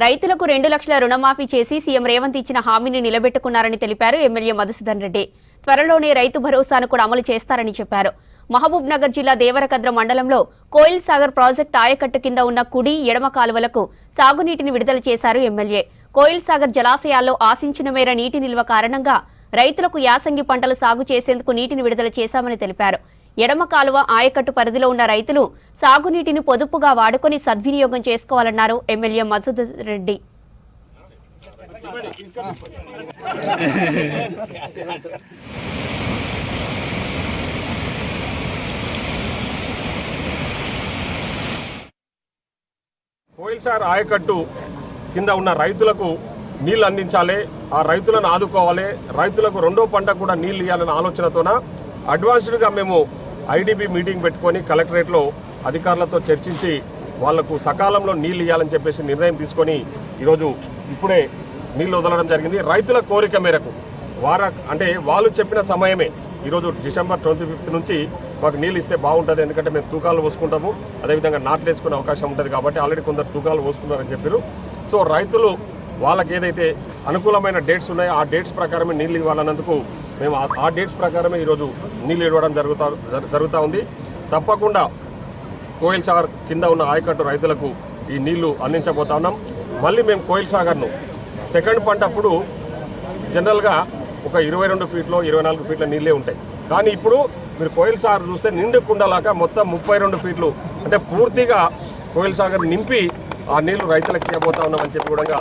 రైతులకు 2 లక్షల రుణమాఫీ చేసి సీఎం రేవంత్ ఇచ్చిన హామీని నిలబెట్టుకున్నారని తెలిపారు ఎమ్మెల్యే మధుసూదన్ రెడ్డి. త్వరలోనే రైతు భరోసాను కూడా అమలు చేస్తారని చెప్పారు. మహబూబ్ నగర్ జిల్లా దేవరకద్ర మండలంలో కోయిల్ సాగర్ ప్రాజెక్టు ఆయకట్టు కింద ఉన్న కుడి ఎడమ కాలువలకు సాగునీటిని విడుదల చేశారు ఎమ్మెల్యే. కోయిల్ సాగర్ జలాశయాల్లో ఆశించిన మేర నీటి నిల్వ కారణంగా రైతులకు యాసంగి పంటలు సాగు చేసేందుకు నీటిని విడుదల చేశామని తెలిపారు. ఎడమ కాలువ ఆయకట్టు పరిధిలో ఉన్న రైతులు సాగునీటిని పొదుపుగా వాడుకొని సద్వినియోగం చేసుకోవాలన్నారు ఎమ్మెల్యే మధుసూదన్ రెడ్డి. కోయిల్ సాగర్ ఆయకట్టు కింద ఉన్న రైతులకు నీళ్లు అందించాలి, ఆ రైతులను ఆదుకోవాలి, రైతులకు రెండో పంట కూడా నీళ్లు ఇవ్వాలనే ఆలోచనతోన అడ్వాన్స్డ్గా మేము ఐడిబి మీటింగ్ పెట్టుకొని కలెక్టరేట్లో అధికారులతో చర్చించి వాళ్లకు సకాలంలో నీళ్లు ఇవ్వాలని చెప్పేసి నిర్ణయం తీసుకొని ఈరోజు ఇప్పుడే నీళ్లు వదలడం జరిగింది. రైతుల కోరిక మేరకు వాళ్ళు చెప్పిన సమయమే ఈరోజు డిసెంబర్ 25 నుంచి మాకు నీళ్ళు ఇస్తే బాగుంటుంది, ఎందుకంటే మేము తూకాలు పోసుకుంటాము, అదేవిధంగా నాట్లు వేసుకునే అవకాశం ఉంటుంది కాబట్టి ఆల్రెడీ కొందరు తూకాలు పోసుకున్నారని చెప్పారు. సో రైతులు వాళ్ళకి ఏదైతే అనుకూలమైన డేట్స్ ఉన్నాయో ఆ డేట్స్ ప్రకారమే నీళ్ళు ఇవ్వాలన్నందుకు మేము ఆ డేట్స్ ప్రకారమే ఈరోజు నీళ్ళు ఇవ్వడం జరుగుతూ ఉంది. తప్పకుండా కోయిల్ సాగర్ కింద ఉన్న ఆయకట్టు రైతులకు ఈ నీళ్లు అందించబోతా ఉన్నాం. మళ్ళీ మేము కోయిల్ సాగర్ను సెకండ్ పంట అప్పుడు జనరల్గా ఒక 22 ఫీట్లో 24 ఫీట్ల నీళ్ళే ఉంటాయి, కానీ ఇప్పుడు మీరు కోయిల్ సాగర్ చూస్తే నిండు కుండలాగా మొత్తం 32 ఫీట్లు అంటే పూర్తిగా కోయిల్ సాగర్ నింపి ఆ నీళ్లు రైతులకు ఇవ్వబోతా ఉన్నామని చెప్పి కూడా